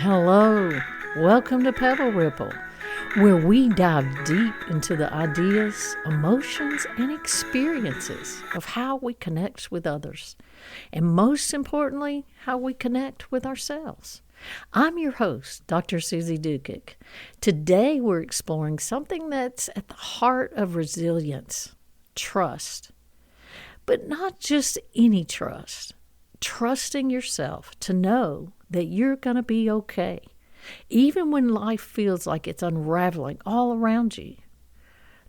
Hello, welcome to Pebble Ripple, where we dive deep into the ideas, emotions, and experiences of how we connect with others, and most importantly, how we connect with ourselves. I'm your host, Dr. Suzie Dukic. Today we're exploring something that's at the heart of resilience, trust. But not just any trust. Trusting yourself to know that you're going to be okay, even when life feels like it's unraveling all around you.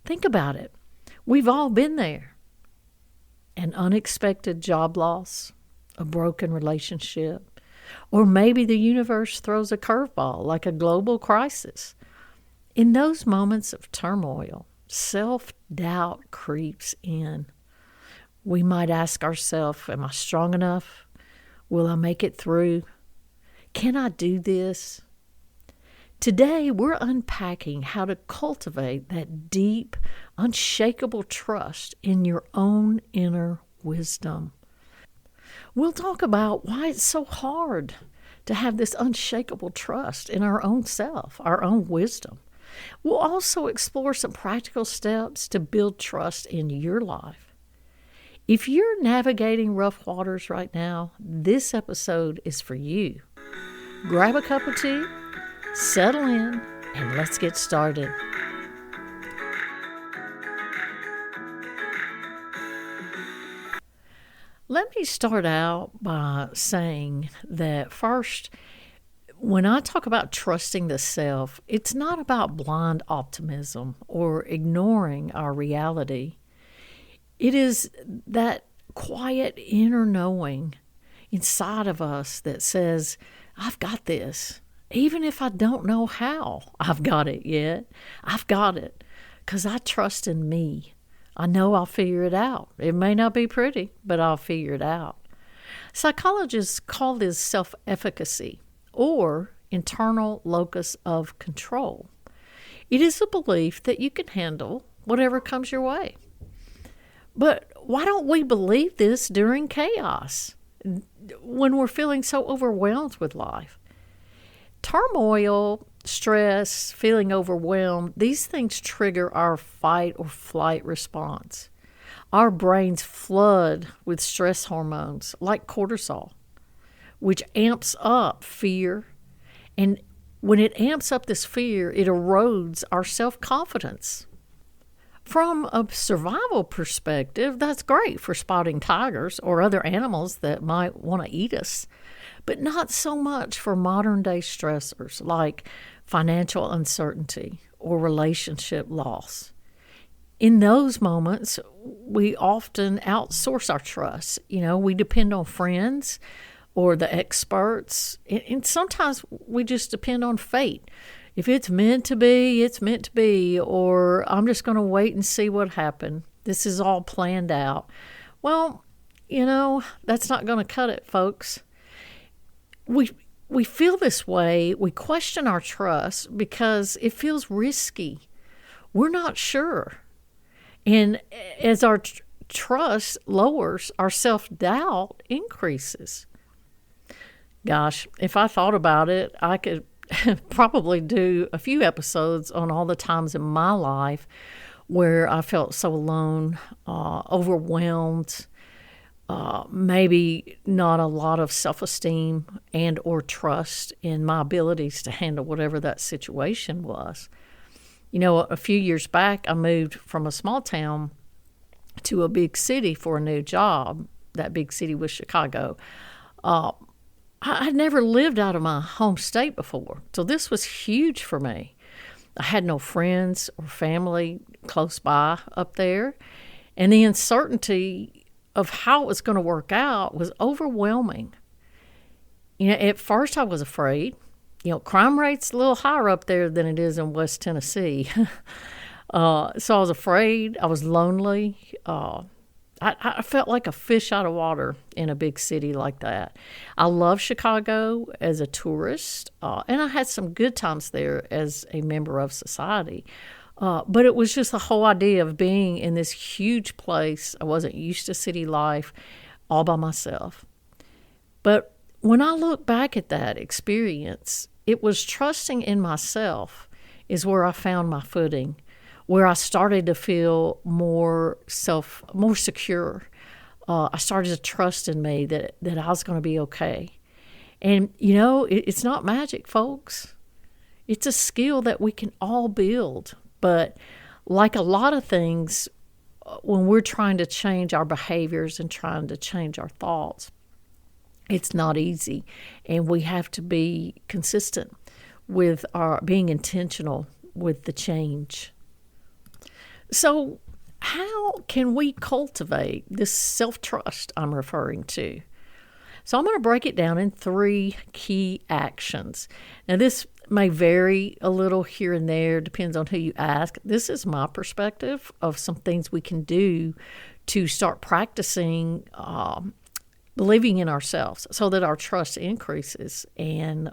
Think about it. We've all been there. An unexpected job loss, a broken relationship, or maybe the universe throws a curveball like a global crisis. In those moments of turmoil, self-doubt creeps in. We might ask ourselves, am I strong enough? Will I make it through? Can I do this? Today, we're unpacking how to cultivate that deep, unshakable trust in your own inner wisdom. We'll talk about why it's so hard to have this unshakable trust in our own self, our own wisdom. We'll also explore some practical steps to build trust in your life. If you're navigating rough waters right now, this episode is for you. Grab a cup of tea, settle in, and let's get started. Let me start out by saying that first, when I talk about trusting the self, it's not about blind optimism or ignoring our reality. It is that quiet inner knowing inside of us that says, I've got this. Even if I don't know how I've got it yet, I've got it because I trust in me. I know I'll figure it out. It may not be pretty, but I'll figure it out. Psychologists call this self-efficacy or internal locus of control. It is a belief that you can handle whatever comes your way. But why don't we believe this during chaos, when we're feeling so overwhelmed with life? Turmoil, stress, feeling overwhelmed, these things trigger our fight or flight response. Our brains flood with stress hormones like cortisol, which amps up fear. And when it amps up this fear, it erodes our self-confidence. From a survival perspective, that's great for spotting tigers or other animals that might want to eat us, but not so much for modern-day stressors like financial uncertainty or relationship loss. In those moments, we often outsource our trust. We depend on friends or the experts, and sometimes we just depend on fate. If it's meant to be, it's meant to be, or I'm just going to wait and see what happens. This is all planned out. Well, that's not going to cut it, folks. We feel this way. We question our trust because it feels risky. We're not sure. And as our trust lowers, our self-doubt increases. Gosh, if I thought about it, I could probably do a few episodes on all the times in my life where I felt so alone, overwhelmed, maybe not a lot of self-esteem and or trust in my abilities to handle whatever that situation was. A few years back, I moved from a small town to a big city for a new job. That big city was Chicago. I'd never lived out of my home state before, so this was huge for me. I had no friends or family close by up there, and the uncertainty of how it was going to work out was overwhelming. At first I was afraid. Crime rate's a little higher up there than it is in West Tennessee. So I was afraid. I was lonely. I felt like a fish out of water in a big city like that. I love Chicago as a tourist, and I had some good times there as a member of society. But it was just the whole idea of being in this huge place. I wasn't used to city life all by myself. But when I look back at that experience, it was trusting in myself is where I found my footing, where I started to feel more secure. I started to trust in me that I was going to be okay. And, it's not magic, folks. It's a skill that we can all build. But like a lot of things, when we're trying to change our behaviors and trying to change our thoughts, it's not easy. And we have to be consistent with our being intentional with the change. So how can we cultivate this self-trust I'm referring to? So I'm going to break it down in 3 key actions. Now, this may vary a little here and there, depends on who you ask. This is my perspective of some things we can do to start practicing believing in ourselves so that our trust increases. And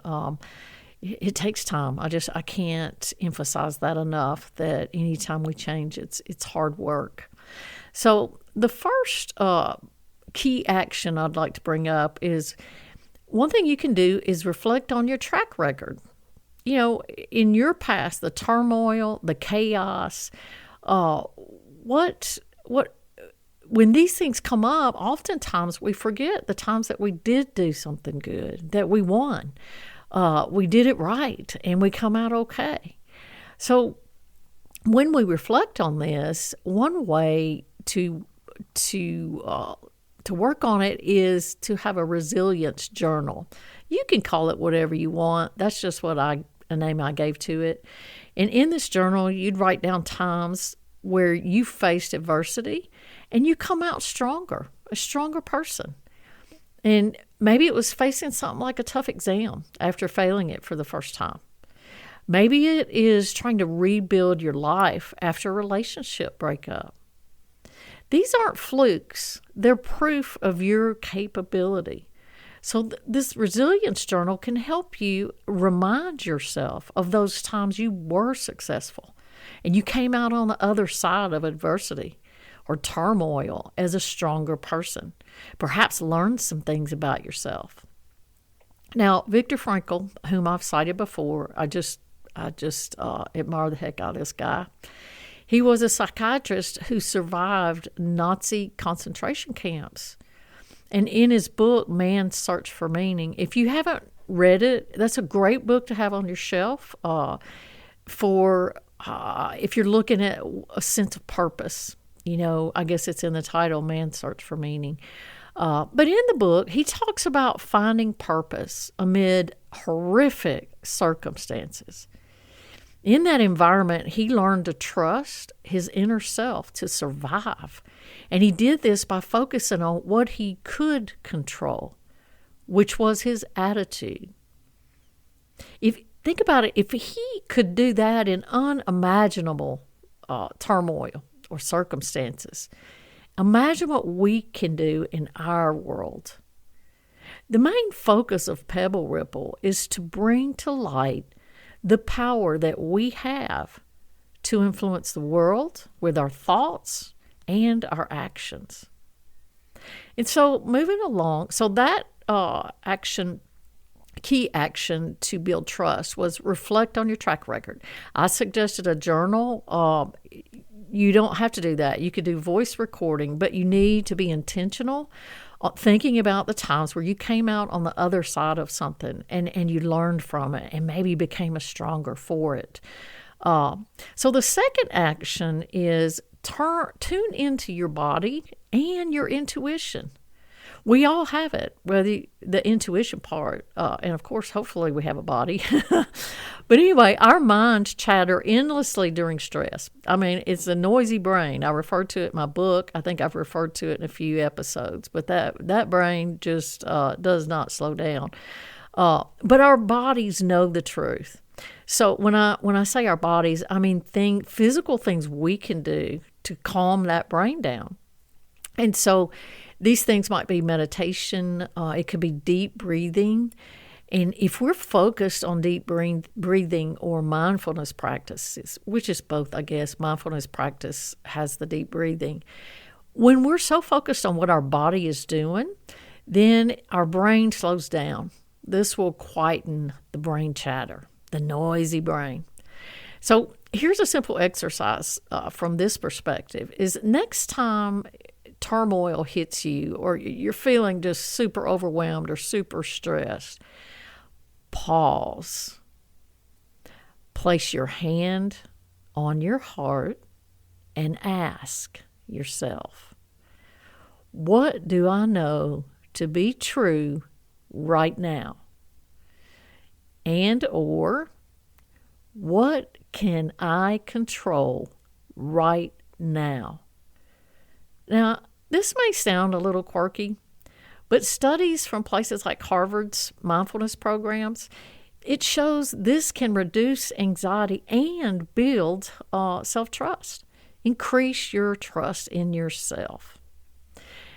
it takes time. I can't emphasize that enough, that anytime we change, it's hard work. So the first key action I'd like to bring up is, one thing you can do is reflect on your track record. In your past, the turmoil, the chaos, when these things come up, oftentimes we forget the times that we did do something good, that we won. We did it right, and we come out okay. So when we reflect on this, one way to work on it is to have a resilience journal. You can call it whatever you want. That's just a name I gave to it. And in this journal, you'd write down times where you faced adversity and you come out stronger, a stronger person. And maybe it was facing something like a tough exam after failing it for the first time. Maybe it is trying to rebuild your life after a relationship breakup. These aren't flukes. They're proof of your capability. So this resilience journal can help you remind yourself of those times you were successful and you came out on the other side of adversity or turmoil as a stronger person. Perhaps learn some things about yourself. Now, Viktor Frankl, whom I've cited before, I just admire the heck out of this guy. He was a psychiatrist who survived Nazi concentration camps. And in his book, Man's Search for Meaning, if you haven't read it, that's a great book to have on your shelf if you're looking at a sense of purpose. I guess it's in the title, Man's Search for Meaning. But in the book, he talks about finding purpose amid horrific circumstances. In that environment, he learned to trust his inner self to survive. And he did this by focusing on what he could control, which was his attitude. Think about it, if he could do that in unimaginable turmoil or circumstances, imagine what we can do in our world. The main focus of Pebble Ripple is to bring to light the power that we have to influence the world with our thoughts and our actions. And so moving along, so that key action to build trust was reflect on your track record. I suggested a journal. You don't have to do that. You could do voice recording, but you need to be intentional thinking about the times where you came out on the other side of something and you learned from it and maybe became a stronger for it. So the second action is tune into your body and your intuition. We all have it, whether the intuition part, and of course, hopefully we have a body. But anyway, our minds chatter endlessly during stress. I mean, it's a noisy brain. I referred to it in my book. I think I've referred to it in a few episodes. But that brain just does not slow down. But our bodies know the truth. So when I say our bodies, I mean physical things we can do to calm that brain down. And so these things might be meditation. It could be deep breathing. And if we're focused on deep breathing or mindfulness practices, which is both, I guess, mindfulness practice has the deep breathing. When we're so focused on what our body is doing, then our brain slows down. this will quieten the brain chatter, the noisy brain. So here's a simple exercise from this perspective is next time turmoil hits you or you're feeling just super overwhelmed or super stressed, pause. Place your hand on your heart and ask yourself, what do I know to be true right now? And or what can I control right now? Now, this may sound a little quirky, but studies from places like Harvard's mindfulness programs, it shows this can reduce anxiety and build self-trust, increase your trust in yourself.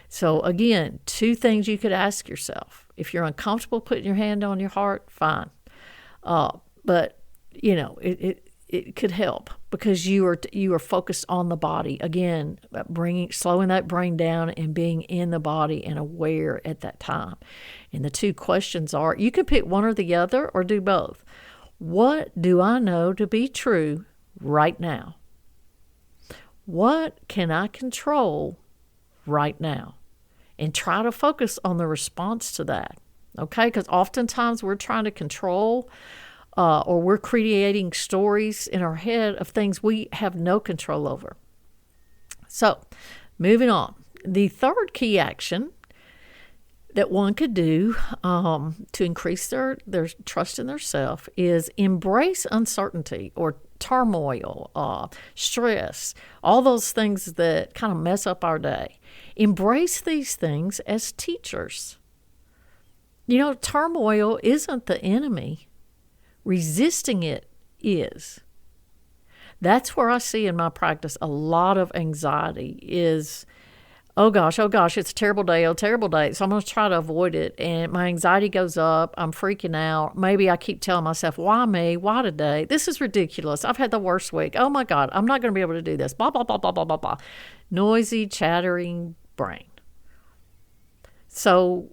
So again, 2 things you could ask yourself. If you're uncomfortable putting your hand on your heart, fine. But it could help because you are focused on the body. Again, slowing that brain down and being in the body and aware at that time. And the 2 questions are, you can pick one or the other or do both. What do I know to be true right now? What can I control right now? And try to focus on the response to that. Okay? Because oftentimes we're trying to control or we're creating stories in our head of things we have no control over. So, moving on. The 3rd key action that one could do to increase their trust in themselves is embrace uncertainty or turmoil, stress, all those things that kind of mess up our day. Embrace these things as teachers. Turmoil isn't the enemy. Resisting it is. That's where I see in my practice a lot of anxiety is, oh gosh, it's a terrible day, so I'm going to try to avoid it. And my anxiety goes up, I'm freaking out. Maybe I keep telling myself, why me? Why today? This is ridiculous. I've had the worst week. Oh my God, I'm not going to be able to do this. Blah, blah, blah, blah, blah, blah, blah. Noisy, chattering brain. So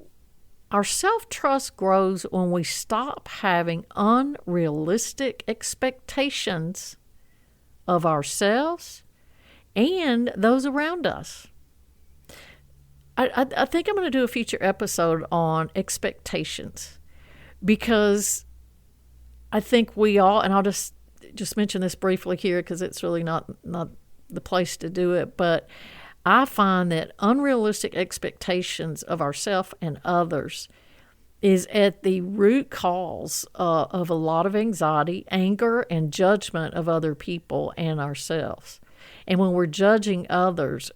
our self-trust grows when we stop having unrealistic expectations of ourselves and those around us. I think I'm going to do a future episode on expectations because I think we all, and I'll just mention this briefly here because it's really not the place to do it, but I find that unrealistic expectations of ourselves and others is at the root cause of a lot of anxiety, anger, and judgment of other people and ourselves. And when we're judging others,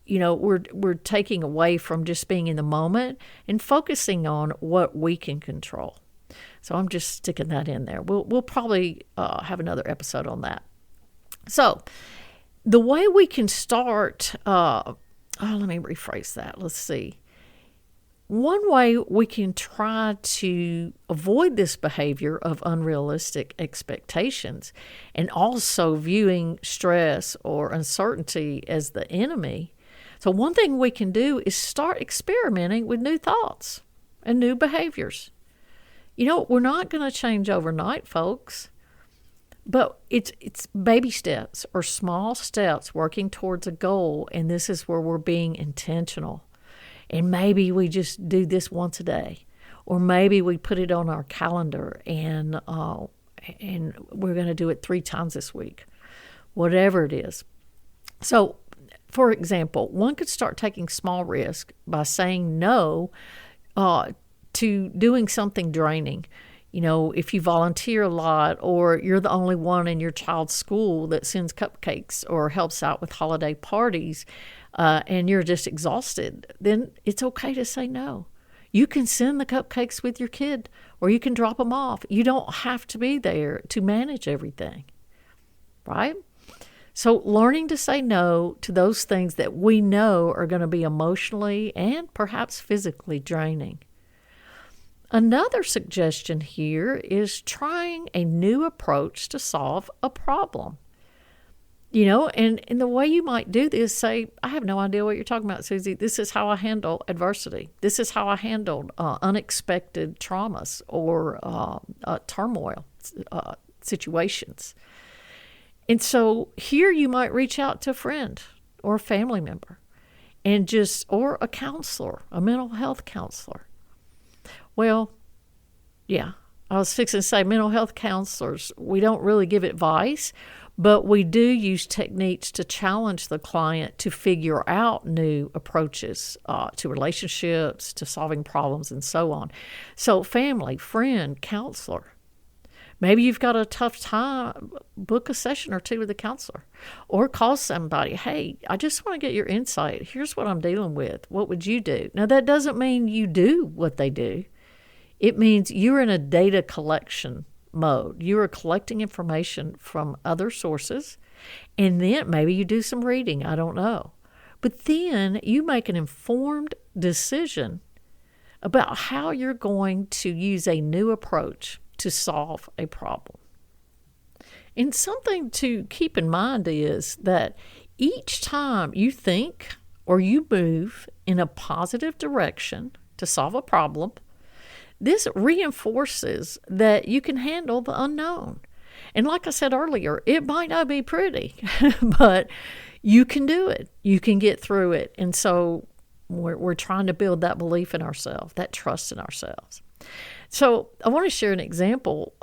we're taking away from just being in the moment and focusing on what we can control. So I'm just sticking that in there. We'll probably have another episode on that. So the way we can start, let me rephrase that. Let's see. One way we can try to avoid this behavior of unrealistic expectations and also viewing stress or uncertainty as the enemy. So one thing we can do is start experimenting with new thoughts and new behaviors. We're not going to change overnight, folks. But it's baby steps or small steps working towards a goal, and this is where we're being intentional. And maybe we just do this once a day, or maybe we put it on our calendar and we're going to do it 3 times this week, whatever it is. So, for example, one could start taking small risks by saying no to doing something draining. If you volunteer a lot or you're the only one in your child's school that sends cupcakes or helps out with holiday parties and you're just exhausted, then it's okay to say no. You can send the cupcakes with your kid or you can drop them off. You don't have to be there to manage everything, right? So learning to say no to those things that we know are going to be emotionally and perhaps physically draining. Another suggestion here is trying a new approach to solve a problem. And the way you might do this, say, I have no idea what you're talking about, Suzie. This is how I handle adversity. This is how I handled unexpected traumas or turmoil situations. And so here you might reach out to a friend or a family member or a counselor, a mental health counselor. Well, yeah, I was fixing to say mental health counselors, we don't really give advice, but we do use techniques to challenge the client to figure out new approaches to relationships, to solving problems, and so on. So family, friend, counselor. Maybe you've got a tough time, book a session or two with a counselor or call somebody. Hey, I just want to get your insight. Here's what I'm dealing with. What would you do? Now, that doesn't mean you do what they do. It means you're in a data collection mode. You are collecting information from other sources, and then maybe you do some reading. I don't know. But then you make an informed decision about how you're going to use a new approach to solve a problem. And something to keep in mind is that each time you think or you move in a positive direction to solve a problem, this reinforces that you can handle the unknown. And like I said earlier, it might not be pretty, but you can do it. You can get through it. And so we're trying to build that belief in ourselves, that trust in ourselves. So I want to share an example.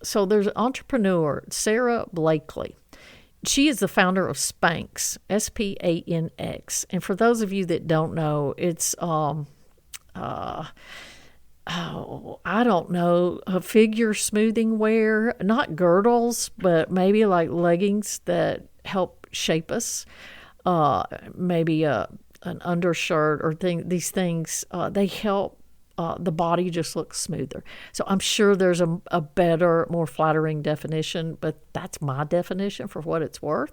So there's an entrepreneur, Sarah Blakely. She is the founder of Spanx, Spanx. And for those of you that don't know, it's, I don't know, a figure smoothing wear, not girdles, but maybe like leggings that help shape us. Maybe an undershirt or these things, they help the body just looks smoother. So I'm sure there's a better, more flattering definition, but that's my definition for what it's worth.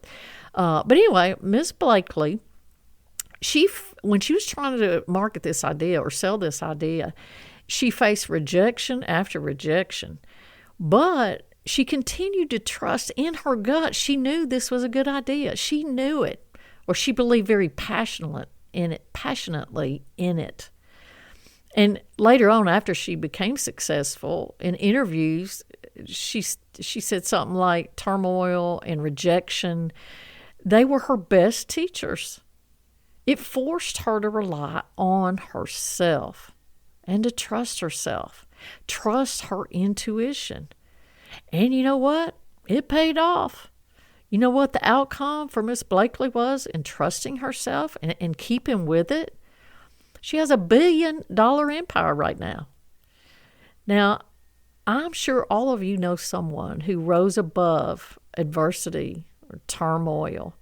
But anyway, Miss Blakely, when she was trying to market this idea or sell this idea, she faced rejection after rejection. But she continued to trust in her gut. She knew this was a good idea. She knew it, or she believed very passionately in it. And later on, after she became successful in interviews, she said something like turmoil and rejection, they were her best teachers. It forced her to rely on herself and to trust herself, trust her intuition. And you know what? It paid off. You know what the outcome for Miss Blakely was in trusting herself and keeping with it? She has $1 billion empire right now. Now, I'm sure all of you know someone who rose above adversity or turmoil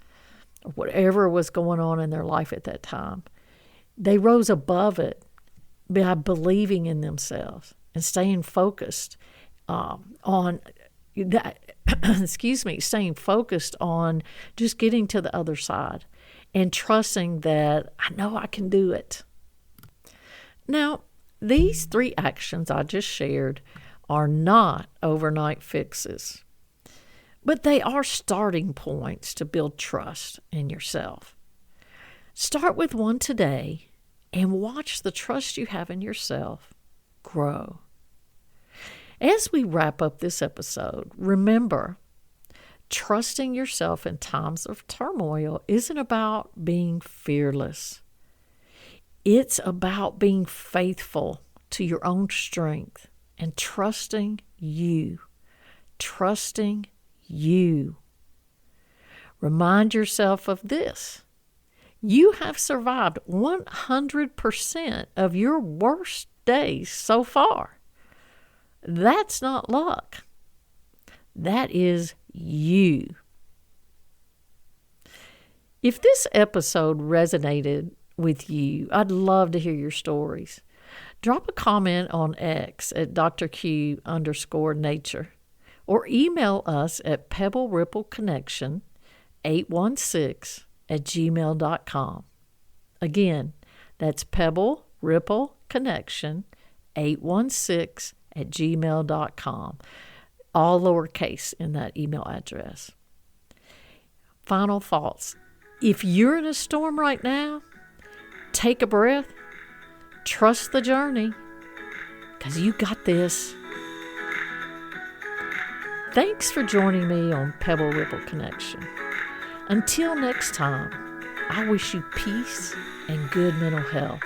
or whatever was going on in their life at that time. They rose above it by believing in themselves and staying focused on that. Staying focused on just getting to the other side and trusting that I know I can do it. Now, these 3 actions I just shared are not overnight fixes, but they are starting points to build trust in yourself. Start with one today and watch the trust you have in yourself grow. As we wrap up this episode, remember, trusting yourself in times of turmoil isn't about being fearless. It's about being faithful to your own strength and trusting you. Trusting you. Remind yourself of this. You have survived 100% of your worst days so far. That's not luck. That is you. If this episode resonated with you, I'd love to hear your stories. Drop a comment on X at drq_nature or email us at pebblerippleconnection816@gmail.com. Again, that's pebblerippleconnection816@gmail.com. All lowercase in that email address. final thoughts. If you're in a storm right now, take a breath, trust the journey, because you got this. Thanks for joining me on Pebble Ripple Connection. Until next time, I wish you peace and good mental health.